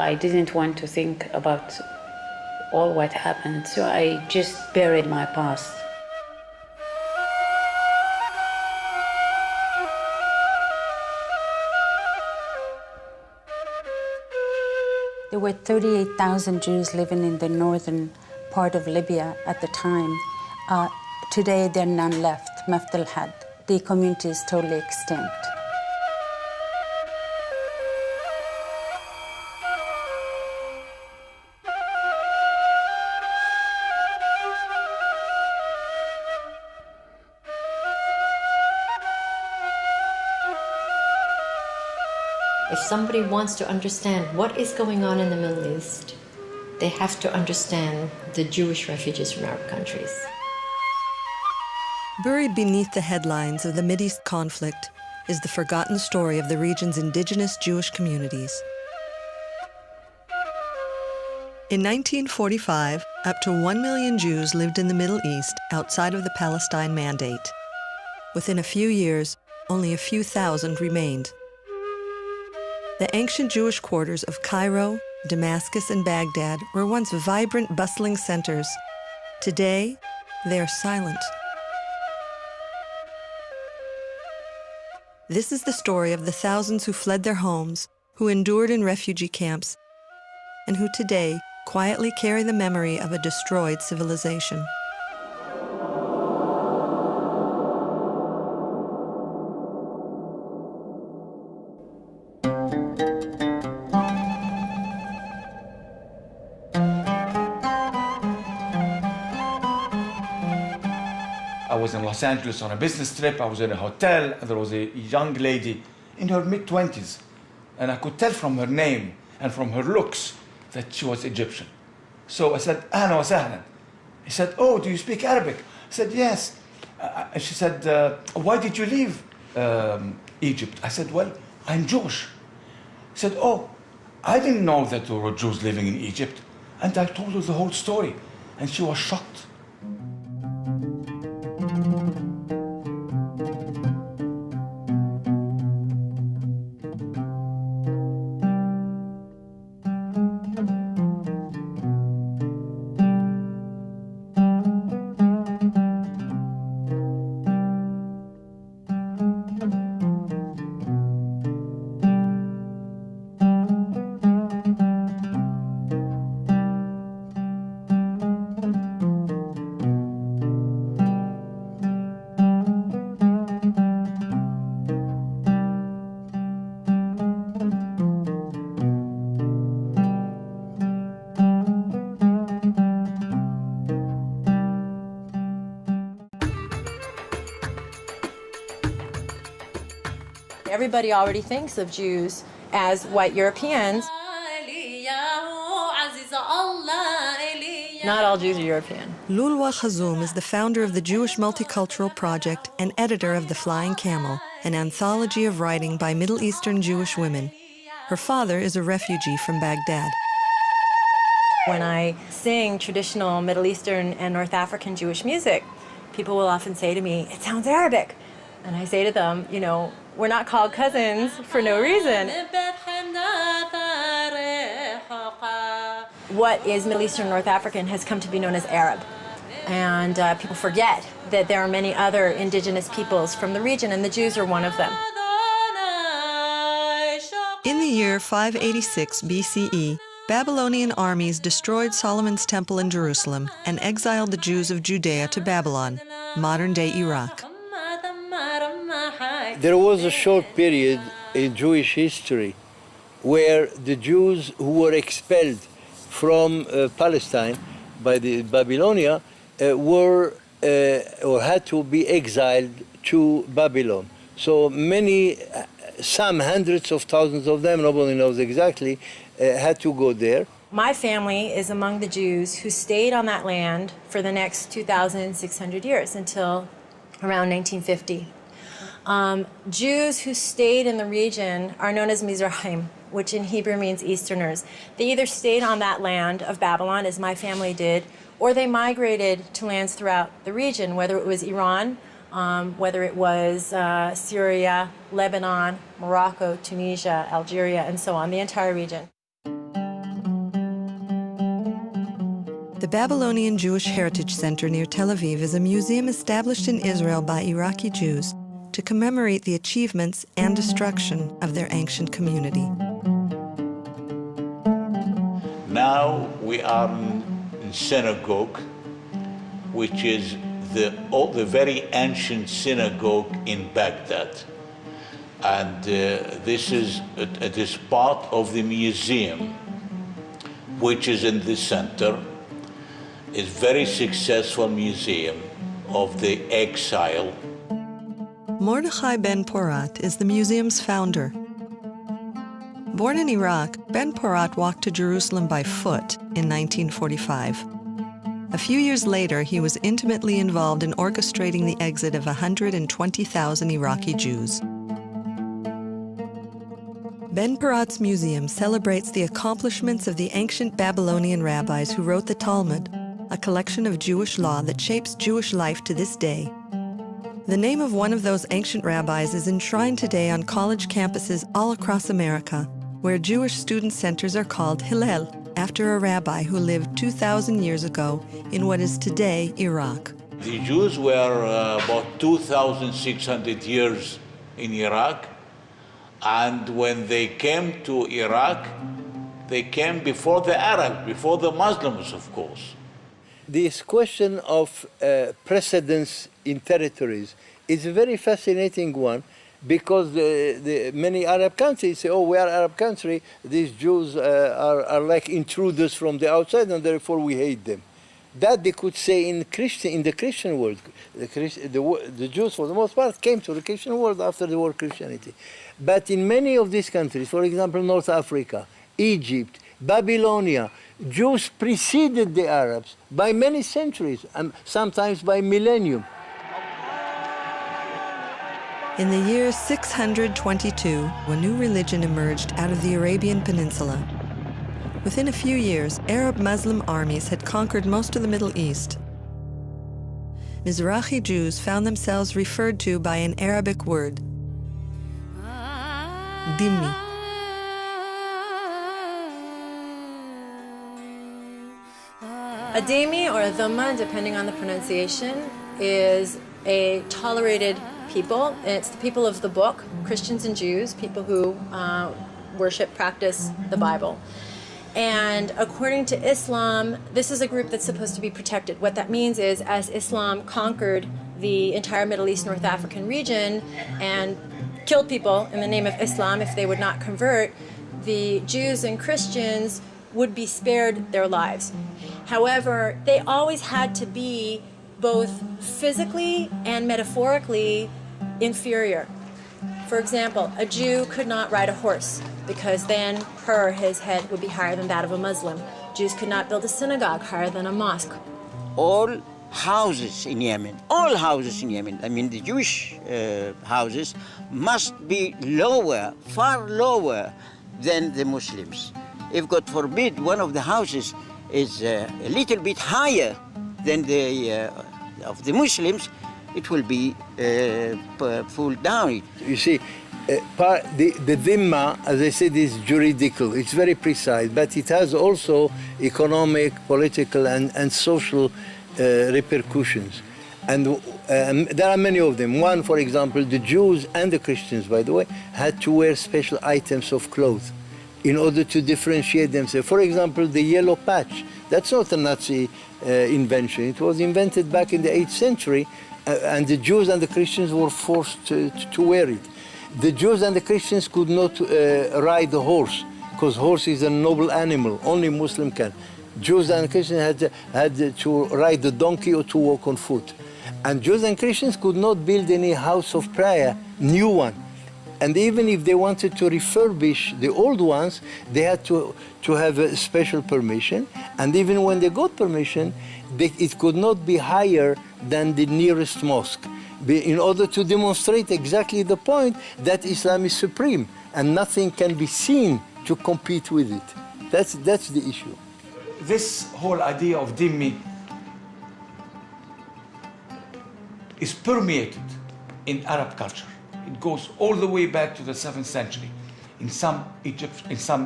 I didn't want to think about all what happened, so I just buried my past. There were 38,000 Jews living in the northern part of Libya at the time. Today, there are none left, Mafdal had. The community is totally extinct. If somebody wants to understand what is going on in the Middle East, they have to understand the Jewish refugees from Arab countries. Buried beneath the headlines of the Mideast conflict is the forgotten story of the region's indigenous Jewish communities. In 1945, up to 1 million Jews lived in the Middle East outside of the Palestine Mandate. Within a few years, only a few thousand remained. The ancient Jewish quarters of Cairo, Damascus, and Baghdad were once vibrant, bustling centers. Today, they are silent. This is the story of the thousands who fled their homes, who endured in refugee camps, and who today quietly carry the memory of a destroyed civilization. I was in Los Angeles on a business trip. I was in a hotel, and there was a young lady in her mid-20s. And I could tell from her name and from her looks that she was Egyptian. So I said, "Ahlan wa sahlan." He said, "Oh, do you speak Arabic?" I said, "Yes." And she said, "Why did you leave Egypt?" I said, "Well, I'm Jewish." He said, "Oh, I didn't know that there were Jews living in Egypt." And I told her the whole story, and she was shocked. Everybody already thinks of Jews as white Europeans. Not all Jews are European. Lulwa Khazoum is the founder of the Jewish Multicultural Project and editor of The Flying Camel, an anthology of writing by Middle Eastern Jewish women. Her father is a refugee from Baghdad. When I sing traditional Middle Eastern and North African Jewish music, people will often say to me, "It sounds Arabic." And I say to them, you know, we're not called cousins for no reason. What is Middle Eastern North African has come to be known as Arab. And people forget that there are many other indigenous peoples from the region, and the Jews are one of them. In the year 586 BCE, Babylonian armies destroyed Solomon's temple in Jerusalem and exiled the Jews of Judea to Babylon, modern-day Iraq. There was a short period in Jewish history where the Jews who were expelled from Palestine by the Babylonia were or had to be exiled to Babylon. So many, some hundreds of thousands of them, nobody knows exactly, had to go there. My family is among the Jews who stayed on that land for the next 2,600 years until around 1950. Jews who stayed in the region are known as Mizrahim, which in Hebrew means Easterners. They either stayed on that land of Babylon, as my family did, or they migrated to lands throughout the region, whether it was Iran, whether it was Syria, Lebanon, Morocco, Tunisia, Algeria, and so on, the entire region. The Babylonian Jewish Heritage Center near Tel Aviv is a museum established in Israel by Iraqi Jews to commemorate the achievements and destruction of their ancient community. Now we are in synagogue, which is the very ancient synagogue in Baghdad. And this is part of the museum, which is in the center. It's a very successful museum of the exile. Mordechai Ben Porat is the museum's founder. Born in Iraq, Ben Porat walked to Jerusalem by foot in 1945. A few years later, he was intimately involved in orchestrating the exit of 120,000 Iraqi Jews. Ben Porat's museum celebrates the accomplishments of the ancient Babylonian rabbis who wrote the Talmud, a collection of Jewish law that shapes Jewish life to this day. The name of one of those ancient rabbis is enshrined today on college campuses all across America, where Jewish student centers are called Hillel, after a rabbi who lived 2,000 years ago in what is today Iraq. The Jews were about 2,600 years in Iraq, and when they came to Iraq, they came before the Arabs, before the Muslims, of course. This question of precedence in territories is a very fascinating one, because the many Arab countries say, oh, we are an Arab country, these Jews are like intruders from the outside, and therefore we hate them. That they could say in the Christian world. The Jews, for the most part, came to the Christian world after the war Christianity. But in many of these countries, for example, North Africa, Egypt, Babylonia, Jews preceded the Arabs by many centuries, and sometimes by millennium. In the year 622, a new religion emerged out of the Arabian Peninsula. Within a few years, Arab Muslim armies had conquered most of the Middle East. Mizrahi Jews found themselves referred to by an Arabic word, dhimmi. A dhimmi or a dhamma, depending on the pronunciation, is a tolerated people. It's the people of the book, Christians and Jews, people who worship, practice the Bible. And according to Islam, this is a group that's supposed to be protected. What that means is, as Islam conquered the entire Middle East, North African region and killed people in the name of Islam if they would not convert, the Jews and Christians would be spared their lives. However, they always had to be both physically and metaphorically inferior. For example, a Jew could not ride a horse because then his head would be higher than that of a Muslim. Jews could not build a synagogue higher than a mosque. All houses in Yemen, I mean the Jewish houses, must be lower, far lower than the Muslims. If, God forbid, one of the houses is a little bit higher than the of the Muslims, it will be pulled down. You see, the dhimma, as I said, is juridical. It's very precise, but it has also economic, political, and social repercussions. And there are many of them. One, for example, the Jews and the Christians, by the way, had to wear special items of clothes in order to differentiate themselves. For example, the yellow patch. That's not a Nazi invention. It was invented back in the 8th century, and the Jews and the Christians were forced to wear it. The Jews and the Christians could not ride the horse, because horse is a noble animal. Only Muslim can. Jews and Christians had to ride the donkey or to walk on foot. And Jews and Christians could not build any house of prayer, new one. And even if they wanted to refurbish the old ones, they had to have a special permission. And even when they got permission, it could not be higher than the nearest mosque, in order to demonstrate exactly the point that Islam is supreme and nothing can be seen to compete with it. That's the issue. This whole idea of dhimmi is permeated in Arab culture. It goes all the way back to the 7th century. In some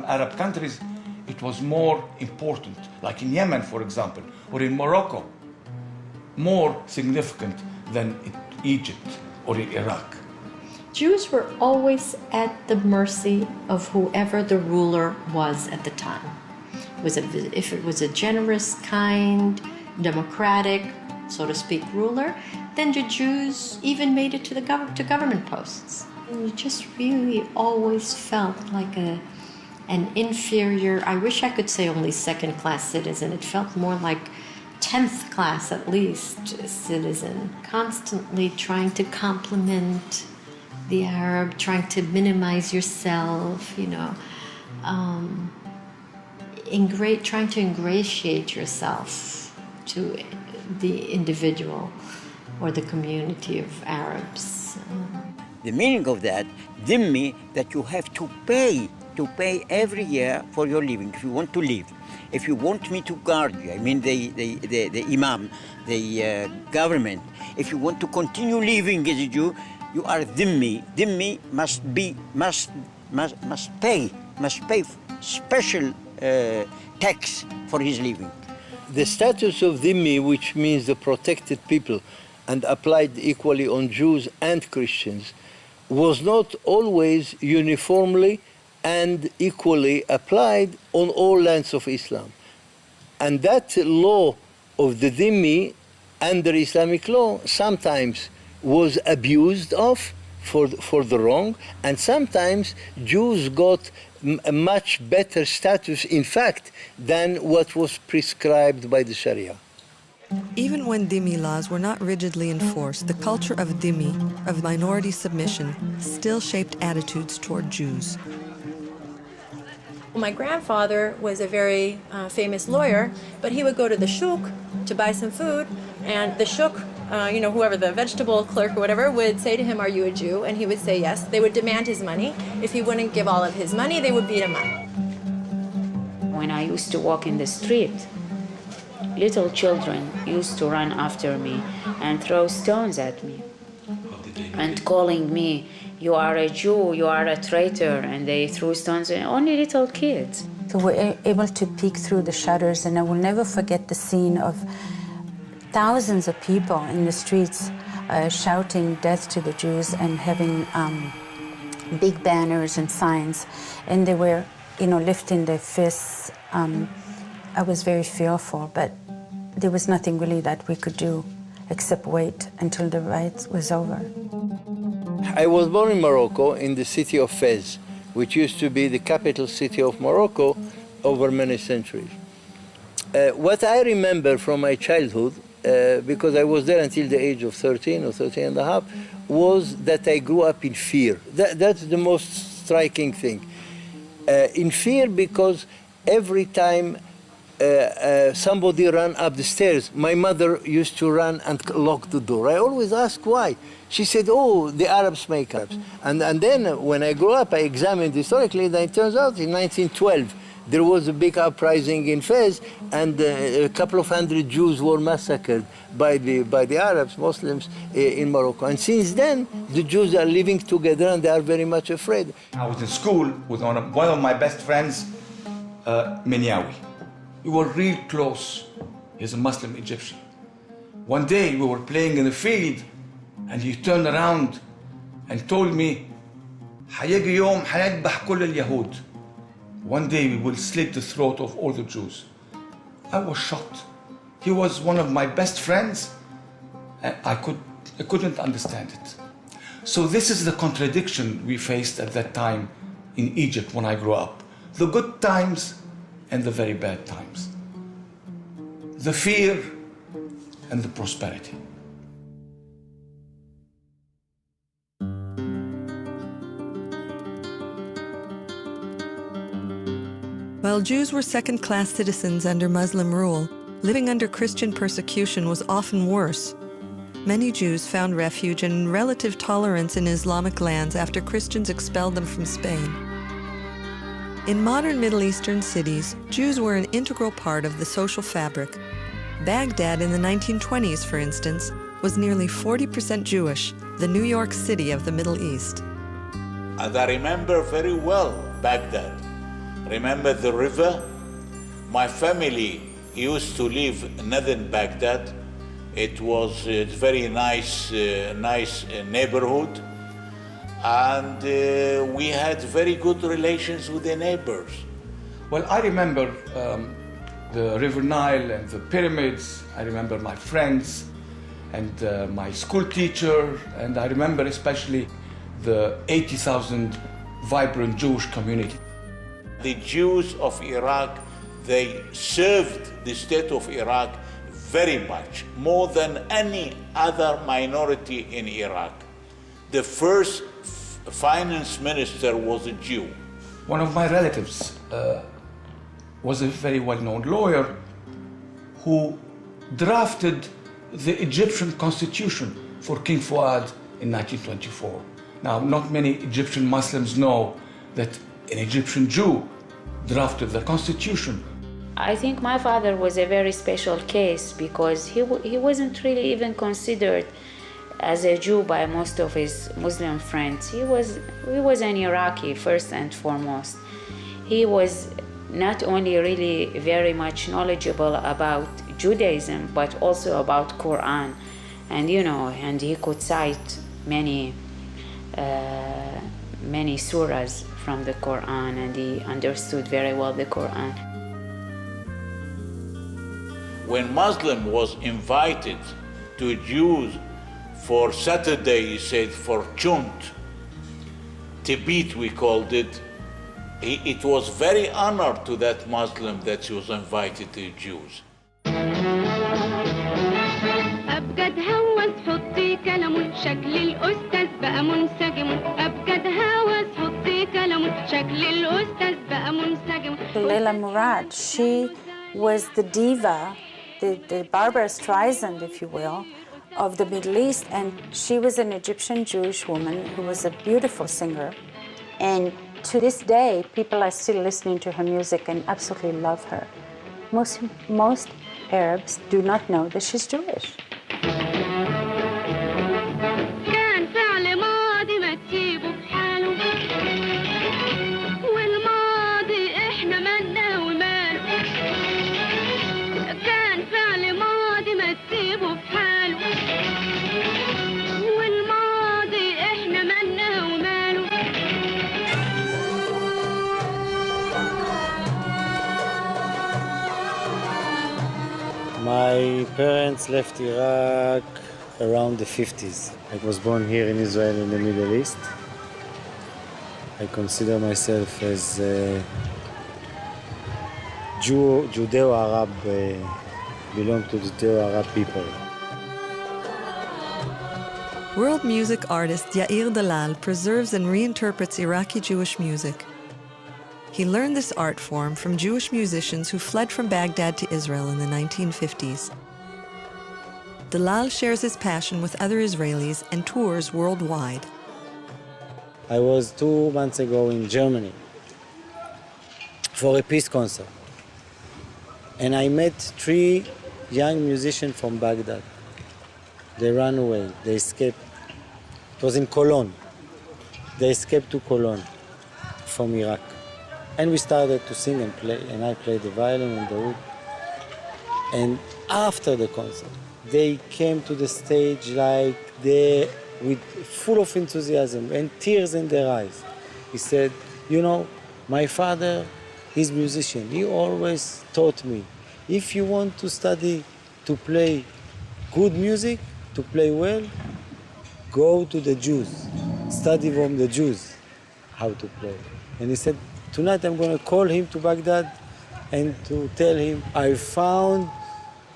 Arab countries, it was more important, like in Yemen, for example, or in Morocco, more significant than in Egypt or in Iraq. Jews were always at the mercy of whoever the ruler was at the time. If it was a generous, kind, democratic, so to speak, ruler, then the Jews even made it to government posts. And you just really always felt like an inferior, I wish I could say only second-class citizen. It felt more like 10th class at least citizen, constantly trying to compliment the Arab, trying to minimize yourself, trying to ingratiate yourself to the individual or the community of Arabs. The meaning of that, dhimmi, that you have to pay every year for your living if you want to live. If you want me to guard you, I mean the imam, the government, if you want to continue living as a Jew, you are dhimmi. Dhimmi must pay special tax for his living. The status of dhimmi, which means the protected people, and applied equally on Jews and Christians, was not always uniformly and equally applied on all lands of Islam. And that law of the dhimmi under Islamic law sometimes was abused of for the wrong, and sometimes Jews got a much better status, in fact, than what was prescribed by the Sharia. Even when dhimmi laws were not rigidly enforced, the culture of dhimmi, of minority submission, still shaped attitudes toward Jews. My grandfather was a very famous lawyer, but he would go to the shuk to buy some food, and the shuk, whoever, the vegetable clerk or whatever, would say to him, "Are you a Jew?" And he would say yes. They would demand his money. If he wouldn't give all of his money, they would beat him up. When I used to walk in the street, little children used to run after me and throw stones at me and calling me, "You are a Jew, you are a traitor," and they threw stones at only little kids. So we're able to peek through the shutters, and I will never forget the scene of thousands of people in the streets shouting death to the Jews and having big banners and signs, and they were, lifting their fists. I was very fearful, but there was nothing really that we could do except wait until the riot was over. I was born in Morocco, in the city of Fez, which used to be the capital city of Morocco over many centuries. What I remember from my childhood, because I was there until the age of 13 or 13 and a half, was that I grew up in fear. That's the most striking thing. In fear because every time somebody ran up the stairs, my mother used to run and lock the door. I always asked why. She said, "Oh, the Arabs make Arabs." And then when I grew up, I examined historically, and it turns out in 1912, there was a big uprising in Fez, and a couple of hundred Jews were massacred by the Arabs, Muslims, in Morocco. And since then, the Jews are living together, and they are very much afraid. I was in school with one of my best friends, Menyawi. We were real close. He's a Muslim Egyptian. One day we were playing in the field, and he turned around and told me, "حيجي يوم حيذبح كل اليهود." One day we will slit the throat of all the Jews. I was shocked. He was one of my best friends, and I couldn't understand it. So this is the contradiction we faced at that time in Egypt when I grew up. The good times and the very bad times. The fear and the prosperity. While Jews were second-class citizens under Muslim rule, living under Christian persecution was often worse. Many Jews found refuge and relative tolerance in Islamic lands after Christians expelled them from Spain. In modern Middle Eastern cities, Jews were an integral part of the social fabric. Baghdad in the 1920s, for instance, was nearly 40% Jewish, the New York City of the Middle East. And I remember very well Baghdad. Remember the river My family used to live in northern Baghdad. It was a very nice neighborhood, and we had very good relations with the neighbors. Well, I remember the River Nile and the pyramids. I remember my friends and my school teacher, and I remember especially the 80,000 vibrant Jewish community. The Jews of Iraq, they served the state of Iraq very much, more than any other minority in Iraq. The first finance minister was a Jew. One of my relatives was a very well-known lawyer who drafted the Egyptian constitution for King Fuad in 1924. Now, not many Egyptian Muslims know that an Egyptian Jew drafted the constitution. I think my father was a very special case because he wasn't really even considered as a Jew by most of his Muslim friends. He was an Iraqi first and foremost. He was not only really very much knowledgeable about Judaism, but also about Quran, and he could cite many surahs from the Quran, and he understood very well the Quran. When Muslim was invited to Jews for Saturday, he said, for Chunt, Tibet we called it, it was very honored to that Muslim that he was invited to Jews. أبجد هوس حطي كلام شكل الأستاذ بقى منسجم أبجد هوس حطي كلام شكل الأستاذ بقى منسجم. Leila Murad, she was the diva, the Barbara Streisand, if you will, of the Middle East, and she was an Egyptian Jewish woman who was a beautiful singer. And to this day, people are still listening to her music and absolutely love her. Most Arabs do not know that she's Jewish. كان فعل ماضي ما تسيبه بحاله والماضي احنا مالنا وماله كان فعل ماضي ما تسيبه بحاله والماضي احنا مالنا وماله. My parents left Iraq around the 50s. I was born here in Israel in the Middle East. I consider myself as a Judeo-Arab, belong to the Judeo-Arab people. World music artist Yair Dalal preserves and reinterprets Iraqi Jewish music. He learned this art form from Jewish musicians who fled from Baghdad to Israel in the 1950s. Dalal shares his passion with other Israelis and tours worldwide. I was 2 months ago in Germany for a peace concert. And I met 3 young musicians from Baghdad. They ran away, they escaped. It was in Cologne. They escaped to Cologne from Iraq. And we started to sing and play, and I played the violin and the oud. And after the concert, they came to the stage like full of enthusiasm and tears in their eyes. He said, my father, he's a musician. He always taught me, if you want to study to play good music, to play well, go to the Jews. Study from the Jews how to play. And he said, tonight I'm going to call him to Baghdad and to tell him, I found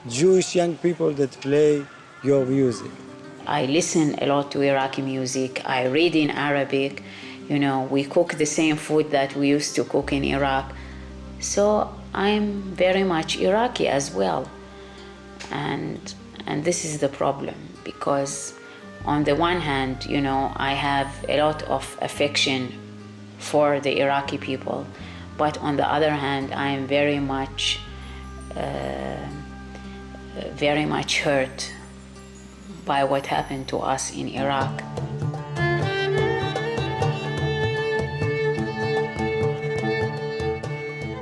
Jewish young people that play your music. I listen a lot to Iraqi music. I read in Arabic. We cook the same food that we used to cook in Iraq. So I'm very much Iraqi as well. And this is the problem, because on the one hand, I have a lot of affection for the Iraqi people, but on the other hand, I am very much hurt by what happened to us in Iraq.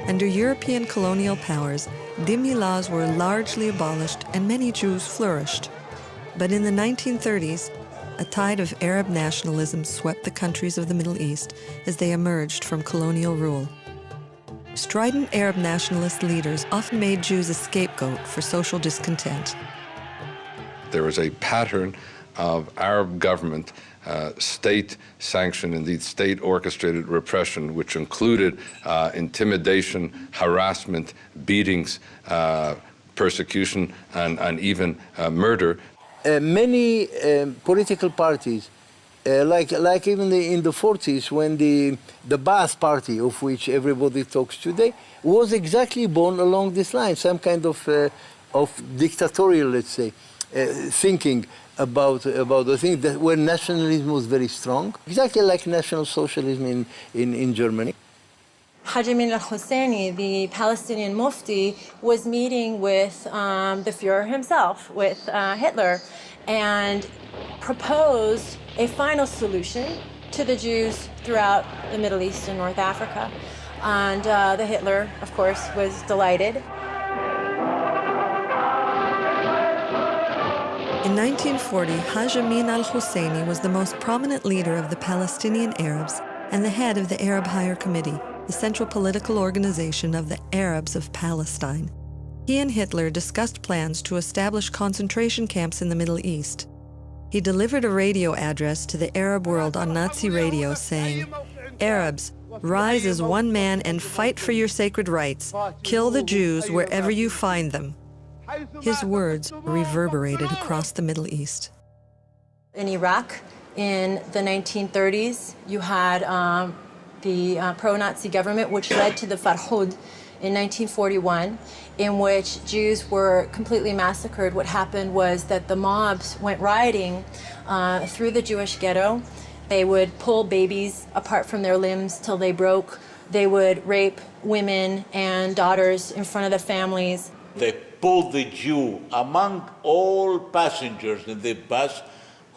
And Under European colonial powers, dhimmi laws were largely abolished and many Jews flourished. But in the 1930s, a tide of Arab nationalism swept the countries of the Middle East as they emerged from colonial rule. Strident Arab nationalist leaders often made Jews a scapegoat for social discontent. There was a pattern of Arab government, state-sanctioned, indeed state-orchestrated repression, which included intimidation, harassment, beatings, persecution, and even murder. Many political parties, like even in the 40s, when the Ba'ath Party, of which everybody talks today, was exactly born along this line, some kind of dictatorial, let's say, thinking about the thing that where nationalism was very strong, exactly like National Socialism in Germany. Haj Amin al-Husseini, the Palestinian Mufti, was meeting with the Fuhrer himself, with Hitler, and proposed a final solution to the Jews throughout the Middle East and North Africa. And the Hitler, of course, was delighted. In 1940, Haj Amin al-Husseini was the most prominent leader of the Palestinian Arabs and the head of the Arab Higher Committee, the central political organization of the Arabs of Palestine. He and Hitler discussed plans to establish concentration camps in the Middle East. He delivered a radio address to the Arab world on Nazi radio saying, "Arabs, rise as one man and fight for your sacred rights. Kill the Jews wherever you find them." His words reverberated across the Middle East. In Iraq, in the 1930s, you had the pro-Nazi government, which led to the Farhud in 1941, in which Jews were completely massacred. What happened was that the mobs went rioting through the Jewish ghetto. They would pull babies apart from their limbs till they broke. They would rape women and daughters in front of the families. They pulled the Jew among all passengers in the bus.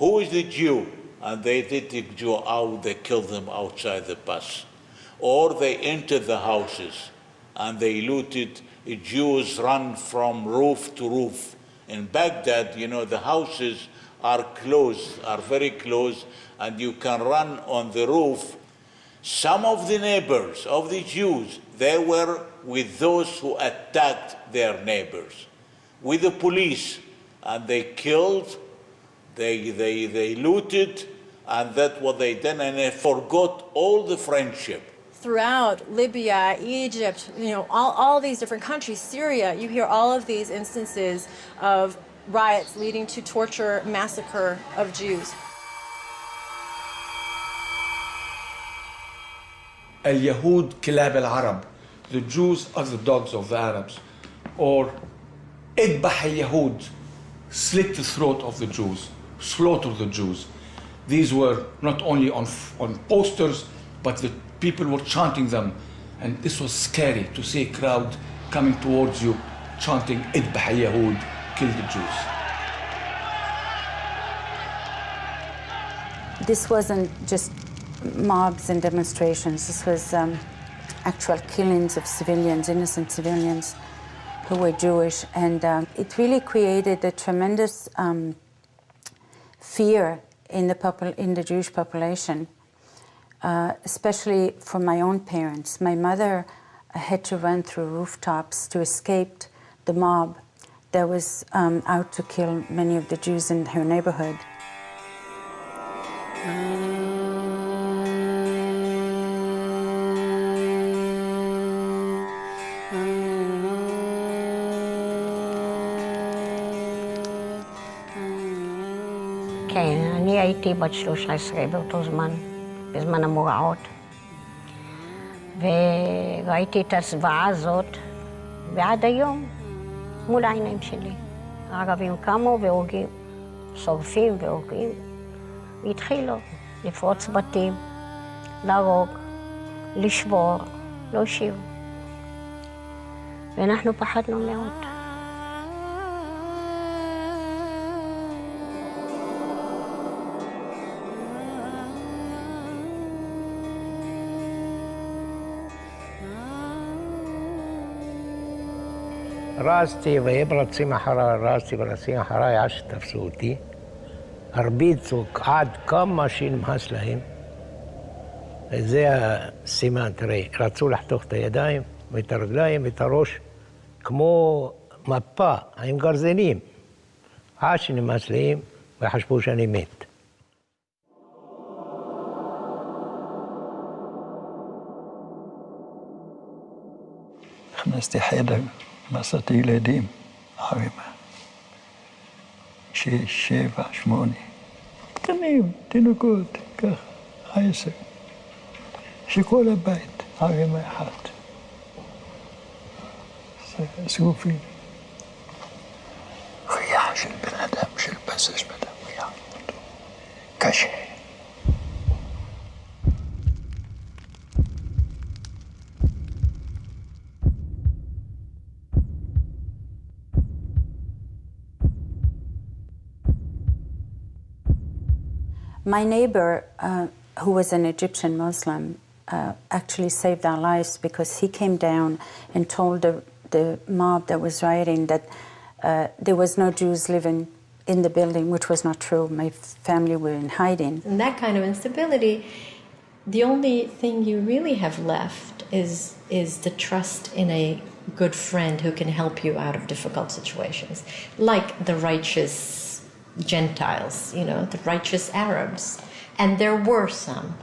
Who is the Jew? And they did the Jew out, they killed them outside the bus. Or they entered the houses and they looted. Jews run from roof to roof. In Baghdad, you know, the houses are closed, are very close, and you can run on the roof. Some of the neighbors of the Jews, they were with those who attacked their neighbors, with the police, and they killed, they looted, and that's what they did, and they forgot all the friendship. Throughout Libya, Egypt, you know, all these different countries, Syria, you hear all of these instances of riots leading to torture, massacre of Jews. اليهود كلاب العرب. The Jews are the dogs of the Arabs. Or اذبح اليهود, slit the throat of the Jews, slaughter the Jews. These were not only on posters, but the people were chanting them. And this was scary to see a crowd coming towards you chanting اذبح اليهود, kill the Jews. This wasn't just mobs and demonstrations. This was actual killings of civilians, innocent civilians who were Jewish. And it really created a tremendous fear in the Jewish population, especially for my own parents. My mother had to run through rooftops to escape the mob that was out to kill many of the Jews in her neighborhood. כן, אני הייתי בת 13 באותו זמן, בזמן המוראות, וראיתי את הזוועה הזאת, ועד היום, מול העיניים שלי. הערבים קמו והורגים, שורפים והורגים, והתחילו לפרוץ בתים, להרוג, לשבור, להושיב. ואנחנו פחדנו מאוד. راستی و یبرد سیما حرای راستی و راسیما حرای عشت تفسوتی أربيتك عاد كم ماشين مهسلهم زي السيمان تري راتسول حتوخت يدايم ويترجلايم ويتروش كمو مابا هيم قرزينيم عاشني مهسلهم ويحشبوش أني ميت خمستي حيدا مسطي لديم عويمة شيفا شموني تنيم تنكوت كخ عيسى شكولا بيت عويمة حات سوفي خياح شل بنادم شل بسش بدم خياح كشي My neighbor, who was an Egyptian Muslim, actually saved our lives because he came down and told the mob that was rioting that there was no Jews living in the building, which was not true. My family were in hiding. In that kind of instability, the only thing you really have left is the trust in a good friend who can help you out of difficult situations, like the righteous Gentiles, you know, the righteous Arabs. And there were some.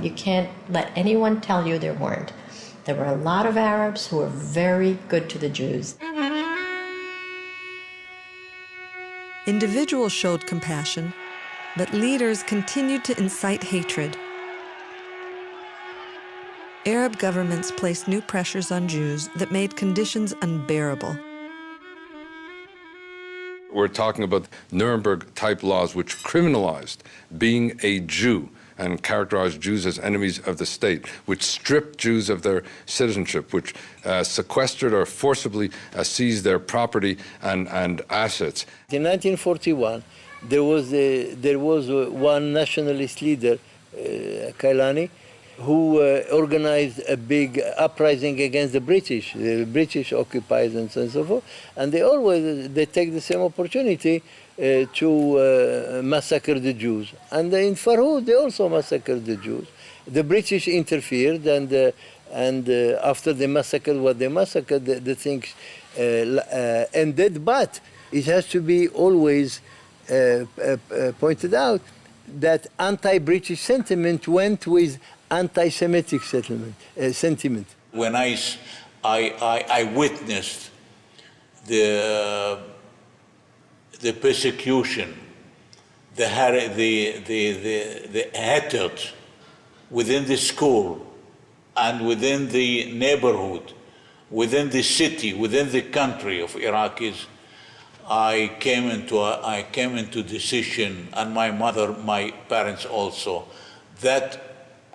You can't let anyone tell you there weren't. There were a lot of Arabs who were very good to the Jews. Individuals showed compassion, but leaders continued to incite hatred. Arab governments placed new pressures on Jews that made conditions unbearable. We're talking about Nuremberg-type laws which criminalized being a Jew and characterized Jews as enemies of the state, which stripped Jews of their citizenship, which sequestered or forcibly seized their property and assets. In 1941, there was one nationalist leader, Kailani, who organized a big uprising against the British occupiers and so forth, and they take the same opportunity to massacre the Jews. And in Farhud, they also massacred the Jews. The British interfered, and after they massacred what they massacred, the things ended. But it has to be always pointed out that anti-British sentiment went with anti-Semitic sentiment. When I witnessed the persecution, the hatred within the school and within the neighborhood, within the city, within the country of Iraqis, I came into decision, and my mother, my parents also, that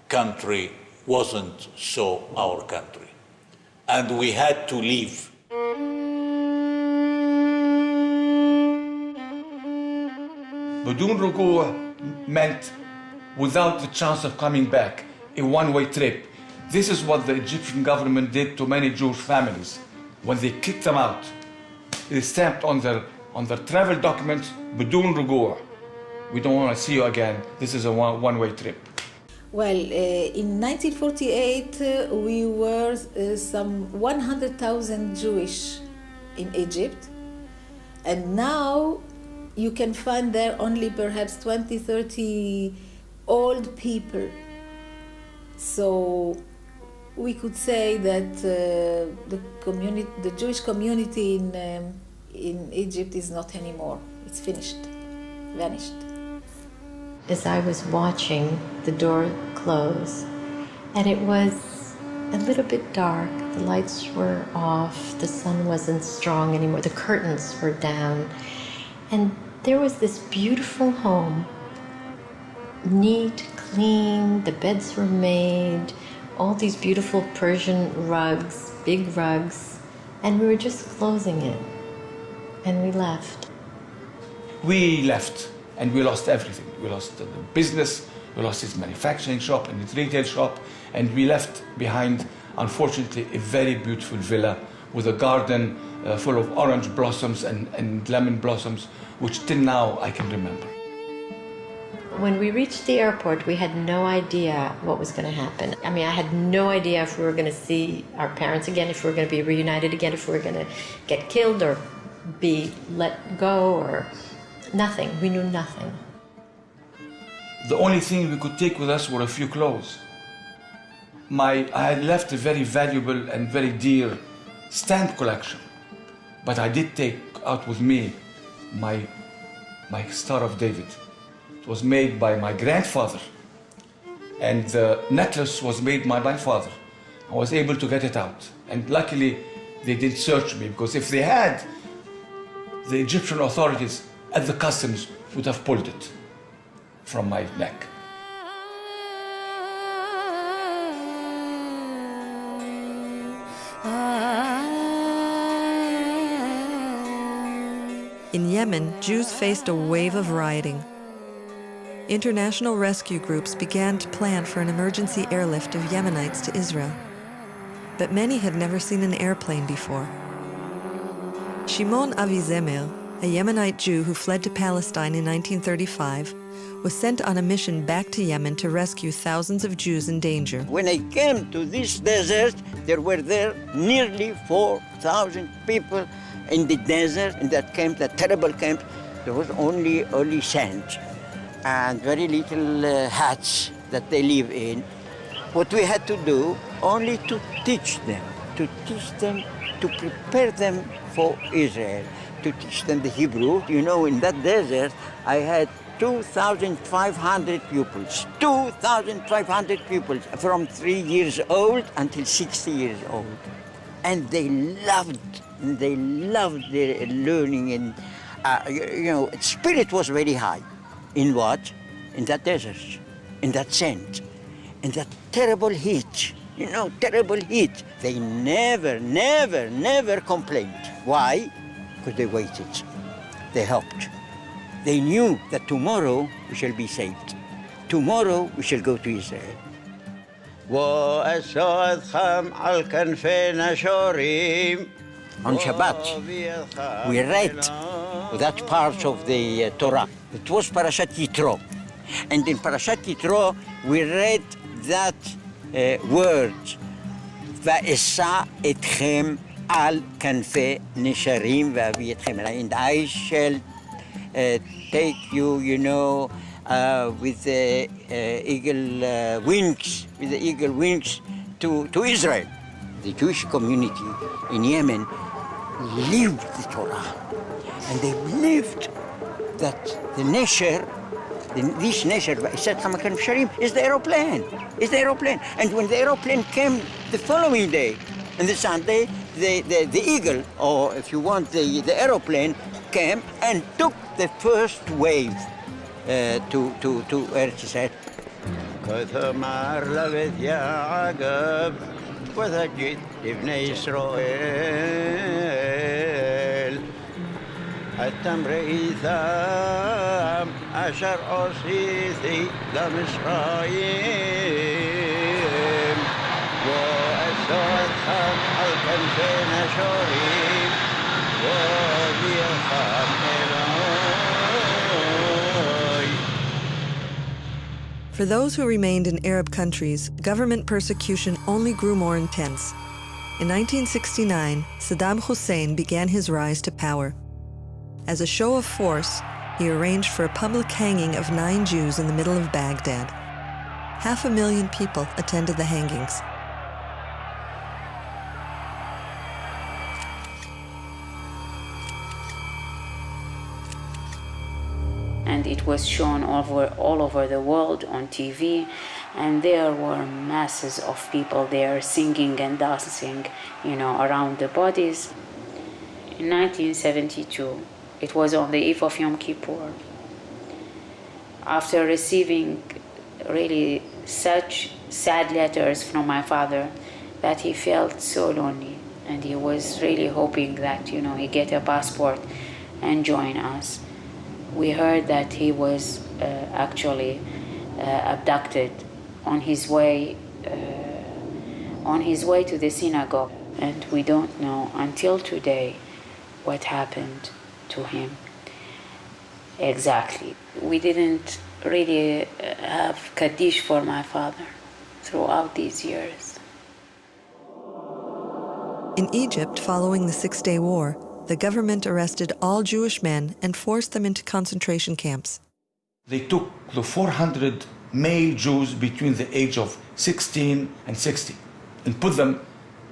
country wasn't so our country, and we had to leave. بدون رجوع meant without the chance of coming back, a one-way trip. This is what the Egyptian government did to many Jewish families. When they kicked them out, they stamped on their travel documents, بدون رجوع. We don't want to see you again. This is a one-way trip. Well, in 1948, we were some 100,000 Jewish in Egypt, and now you can find there only perhaps 20, 30 old people. So we could say that the Jewish community in Egypt is not anymore. It's finished, vanished. As I was watching the door close, and it was a little bit dark, the lights were off, the sun wasn't strong anymore, the curtains were down, and there was this beautiful home, neat, clean, the beds were made, all these beautiful Persian rugs, big rugs, and we were just closing it, and we left. We left, and we lost everything. We lost the business, we lost his manufacturing shop and his retail shop, and we left behind, unfortunately, a very beautiful villa with a garden full of orange blossoms and lemon blossoms, which till now I can remember. When we reached the airport, we had no idea what was going to happen. I mean, I had no idea if we were going to see our parents again, if we were going to be reunited again, if we were going to get killed or be let go or nothing. We knew nothing. The only thing we could take with us were a few clothes. I had left a very valuable and very dear stamp collection, but I did take out with me my Star of David. It was made by my grandfather, and the necklace was made by my father. I was able to get it out, and luckily they didn't search me, because if they had, the Egyptian authorities at the customs would have pulled it from my neck. In Yemen, Jews faced a wave of rioting. International rescue groups began to plan for an emergency airlift of Yemenites to Israel. But many had never seen an airplane before. Shimon Avizemer, a Yemenite Jew who fled to Palestine in 1935, was sent on a mission back to Yemen to rescue thousands of Jews in danger. When I came to this desert, there were nearly 4,000 people in the desert, in that camp, that terrible camp. There was only sand and very little huts that they live in. What we had to do, only to teach them, to prepare them for Israel, to teach them the Hebrew. You know, in that desert, I had 2,500 pupils, 2,500 pupils from 3 years old until 60 years old. And they loved their learning, and spirit was very high. In what? In that desert, in that sand, in that terrible heat, terrible heat. They never complained. Why? Because they waited, they hoped. They knew that tomorrow we shall be saved. Tomorrow we shall go to Israel. On Shabbat, we read that part of the Torah. It was Parashat Yitro. And in Parashat Yitro, we read that word, Va'esa etchem al kanfe nesharim va'avi etchem. And I shall take you, with the eagle wings, to Israel. The Jewish community in Yemen lived the Torah, and they believed that the Nesher, this Nesher, is the aeroplane. It's the aeroplane. And when the aeroplane came the following day, and the Sunday, the eagle, or if you want, the aeroplane, came and took the first wave to Eretz Yisrael. وثجد ابن إسرائيل التمر إيثام أشر أصيثي لمصرايم وأسود خام الكنفين شوريم وذي الخام For those who remained in Arab countries, government persecution only grew more intense. In 1969, Saddam Hussein began his rise to power. As a show of force, he arranged for a public hanging of 9 Jews in the middle of Baghdad. 500,000 people attended the hangings. And it was shown all over the world on TV, and there were masses of people there singing and dancing, around the bodies. In 1972, it was on the eve of Yom Kippur. After receiving really such sad letters from my father, that he felt so lonely, and he was really hoping that, he get a passport and join us. We heard that he was actually abducted on his way to the synagogue, and we don't know until today what happened to him exactly. We didn't really have Kaddish for my father throughout these years. In Egypt, following the Six-Day War, the government arrested all Jewish men and forced them into concentration camps. They took the 400 male Jews between the age of 16 and 60 and put them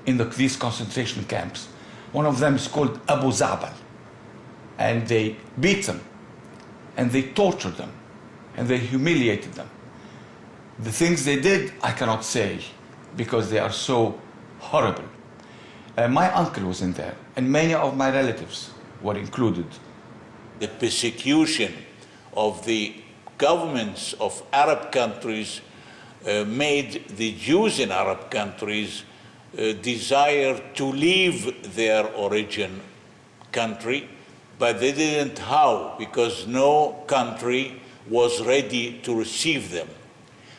in these concentration camps. One of them is called Abu Zabal. And they beat them, and they tortured them, and they humiliated them. The things they did, I cannot say, because they are so horrible. My uncle was in there, and many of my relatives were included. The persecution of the governments of Arab countries made the Jews in Arab countries desire to leave their origin country, but they didn't how, because no country was ready to receive them.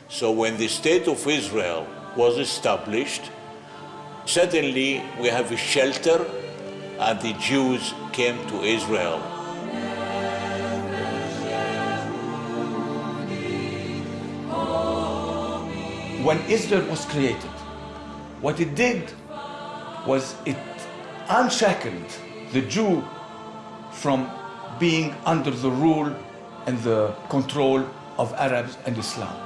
So when the State of Israel was established, suddenly we have a shelter, and the Jews came to Israel. When Israel was created, what it did was it unshackled the Jew from being under the rule and the control of Arabs and Islam.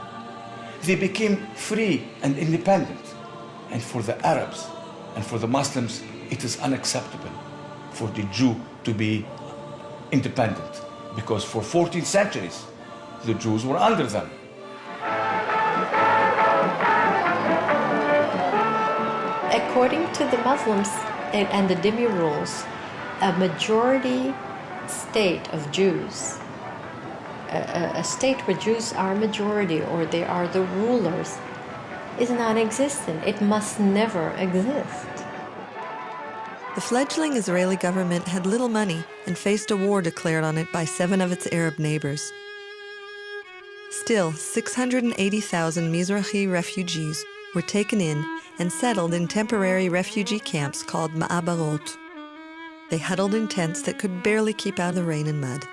They became free and independent. And for the Arabs and for the Muslims, it is unacceptable for the Jew to be independent, because for 14 centuries, the Jews were under them. According to the Muslims and the Dhimmi rules, a majority state of Jews, a state where Jews are a majority or they are the rulers, is non-existent. It must never exist. The fledgling Israeli government had little money and faced a war declared on it by 7 of its Arab neighbors. Still, 680,000 Mizrahi refugees were taken in and settled in temporary refugee camps called ma'abarot. They huddled in tents that could barely keep out the rain and mud.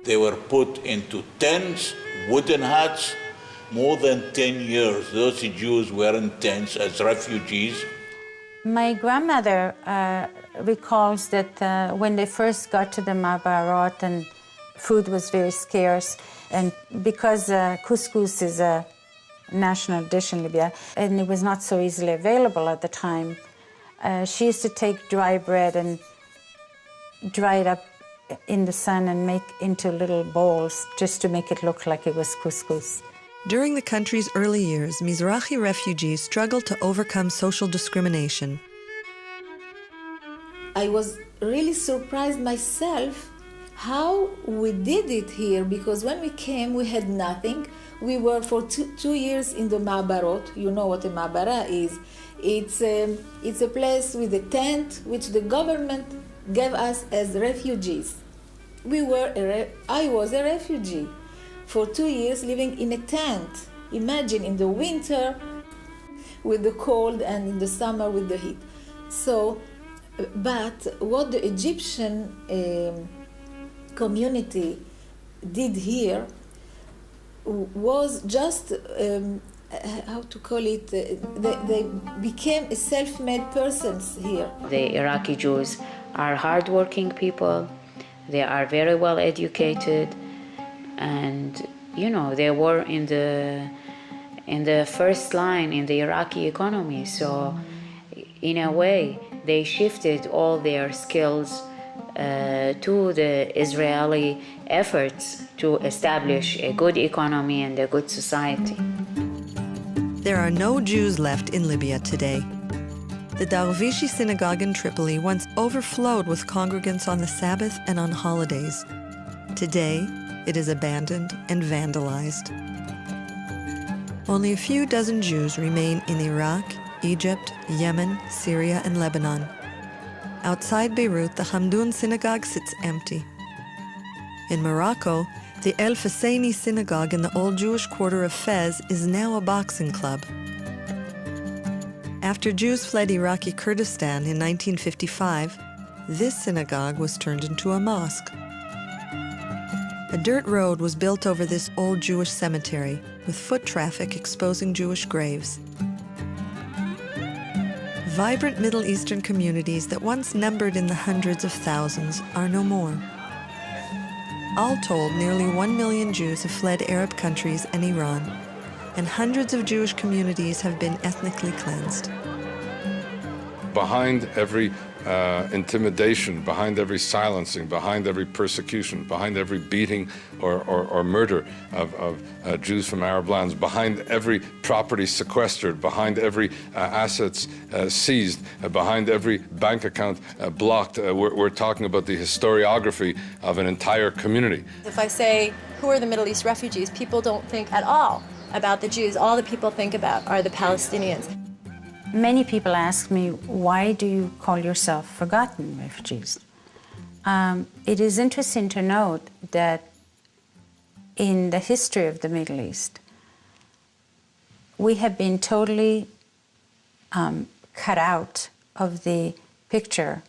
They were put into tents, wooden huts. More than 10 years, those Jews were in tents as refugees. My grandmother recalls that when they first got to the Ma'abarot and food was very scarce, and because couscous is a national dish in Libya, and it was not so easily available at the time, she used to take dry bread and dry it up in the sun and make into little bowls just to make it look like it was couscous. During the country's early years, Mizrahi refugees struggled to overcome social discrimination. I was really surprised myself how we did it here, because when we came, we had nothing. We were for two years in the Ma'abarot. You know what a Ma'abara is. It's a place with a tent which the government gave us as refugees. I was a refugee for 2 years living in a tent. Imagine in the winter with the cold and in the summer with the heat. So, but what the Egyptian community did here was just, how to call it, they became a self-made persons here. The Iraqi Jews are hardworking people. They are very well educated, and they were in the first line in the Iraqi economy. So in a way, they shifted all their skills to the Israeli efforts to establish a good economy and a good society. There are no Jews left in Libya today. The Darvishi synagogue in Tripoli once overflowed with congregants on the Sabbath and on holidays. Today, it is abandoned and vandalized. Only a few dozen Jews remain in Iraq, Egypt, Yemen, Syria, and Lebanon. Outside Beirut, the Hamdoun synagogue sits empty. In Morocco, the El Husseini synagogue in the old Jewish quarter of Fez is now a boxing club. After Jews fled Iraqi Kurdistan in 1955, this synagogue was turned into a mosque. A dirt road was built over this old Jewish cemetery, with foot traffic exposing Jewish graves. Vibrant Middle Eastern communities that once numbered in the hundreds of thousands are no more. All told, nearly 1 million Jews have fled Arab countries and Iran, and hundreds of Jewish communities have been ethnically cleansed. Behind every intimidation, behind every silencing, behind every persecution, behind every beating or murder of Jews from Arab lands, behind every property sequestered, behind every assets seized, behind every bank account blocked, we're talking about the historiography of an entire community. If I say, who are the Middle East refugees, people don't think at all about the Jews. All the people think about are the Palestinians. Many people ask me, why do you call yourself forgotten refugees? It is interesting to note that in the history of the Middle East, we have been totally cut out of the picture.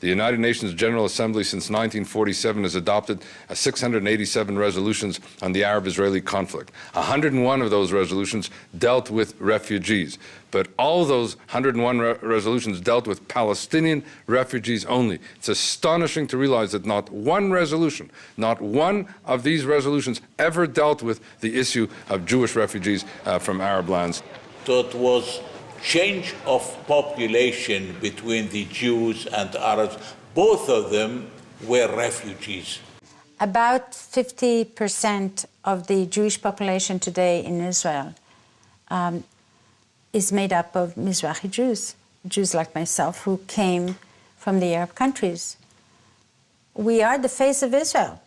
The United Nations General Assembly since 1947 has adopted 687 resolutions on the Arab-Israeli conflict. 101 of those resolutions dealt with refugees. But all those 101 resolutions dealt with Palestinian refugees only. It's astonishing to realize that not one resolution, not one of these resolutions ever dealt with the issue of Jewish refugees from Arab lands. So it was change of population between the Jews and Arabs. Both of them were refugees. About 50% of the Jewish population today in Israel is made up of Mizrahi Jews, Jews like myself who came from the Arab countries. We are the face of Israel.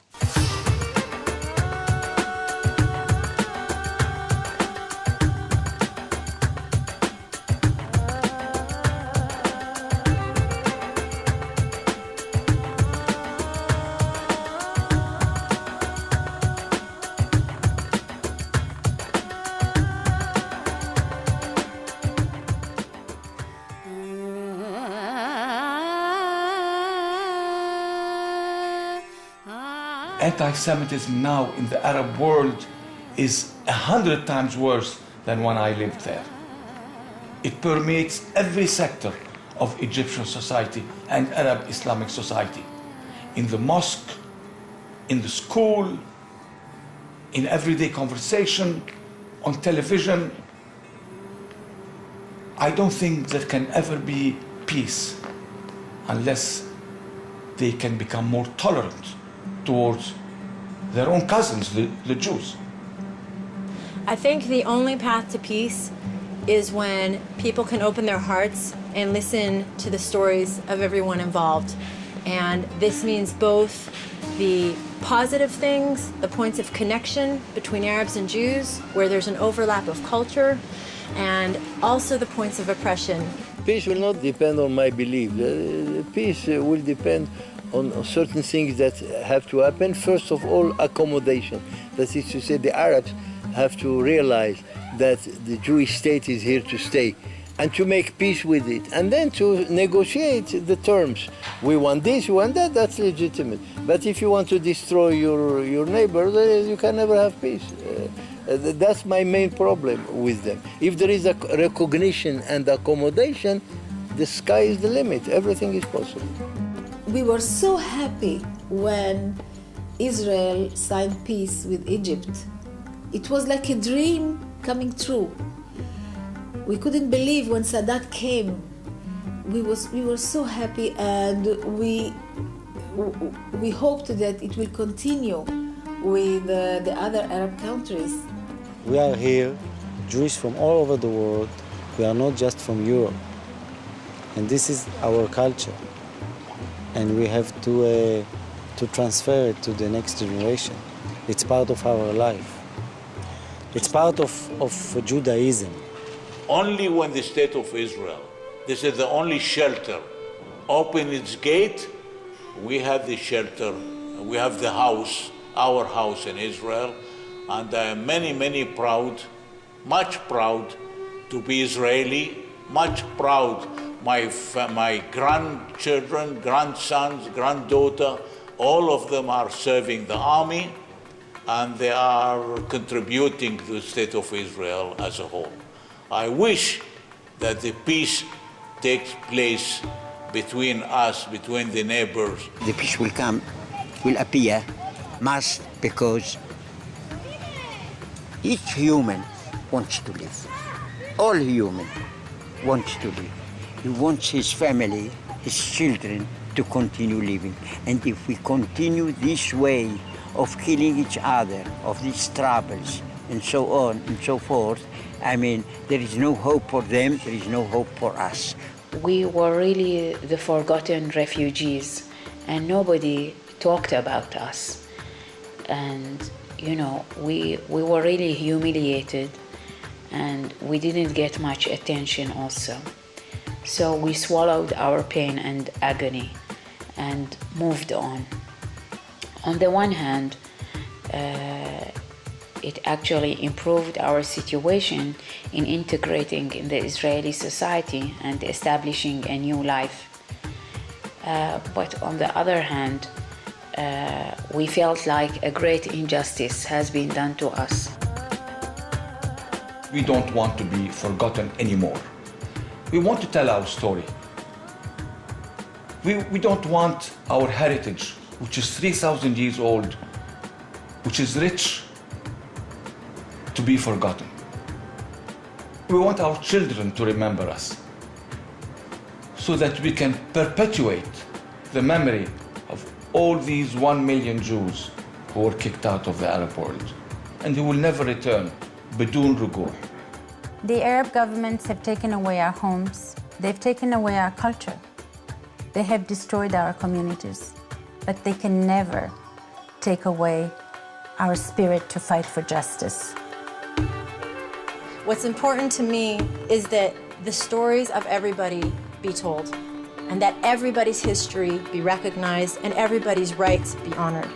Anti-Semitism now in the Arab world is 100 times worse than when I lived there. It permeates every sector of Egyptian society and Arab Islamic society. In the mosque, in the school, in everyday conversation, on television. I don't think there can ever be peace unless they can become more tolerant towards their own cousins, the Jews. I think the only path to peace is when people can open their hearts and listen to the stories of everyone involved. And this means both the positive things, the points of connection between Arabs and Jews, where there's an overlap of culture, and also the points of oppression. Peace will not depend on my belief. Peace will depend on certain things that have to happen. First of all, accommodation. That is to say, the Arabs have to realize that the Jewish state is here to stay and to make peace with it, and then to negotiate the terms. We want this, we want that, that's legitimate. But if you want to destroy your neighbor, you can never have peace. That's my main problem with them. If there is a recognition and accommodation, the sky is the limit, everything is possible. We were so happy when Israel signed peace with Egypt. It was like a dream coming true. We couldn't believe when Sadat came. We were so happy, and we hoped that it will continue with the other Arab countries. We are here, Jewish from all over the world. We are not just from Europe. And this is our culture. And we have to transfer it to the next generation. It's part of our life. It's part of Judaism. Only when the state of Israel, this is the only shelter, open its gate, we have the shelter, we have the house, our house in Israel, and I am many proud, much proud to be Israeli much proud. My grandchildren, grandsons, granddaughter, all of them are serving the army, and they are contributing to the state of Israel as a whole. I wish that the peace takes place between us, between the neighbors. The peace will come, will appear, must, because each human wants to live. All human wants to live. He wants his family, his children to continue living. And if we continue this way of killing each other, of these troubles, and so on and so forth, I mean, there is no hope for them, there is no hope for us. We were really the forgotten refugees, and nobody talked about us. And, you know, we were really humiliated, and we didn't get much attention also. So we swallowed our pain and agony and moved on. On the one hand, it actually improved our situation in integrating in the Israeli society and establishing a new life. But on the other hand, we felt like a great injustice has been done to us. We don't want to be forgotten anymore. We want to tell our story. We don't want our heritage, which is 3,000 years old, which is rich, to be forgotten. We want our children to remember us so that we can perpetuate the memory of all these 1 million Jews who were kicked out of the Arab world and who will never return, بدون رجوع. The Arab governments have taken away our homes. They've taken away our culture. They have destroyed our communities, but they can never take away our spirit to fight for justice. What's important to me is that the stories of everybody be told, and that everybody's history be recognized and everybody's rights be honored.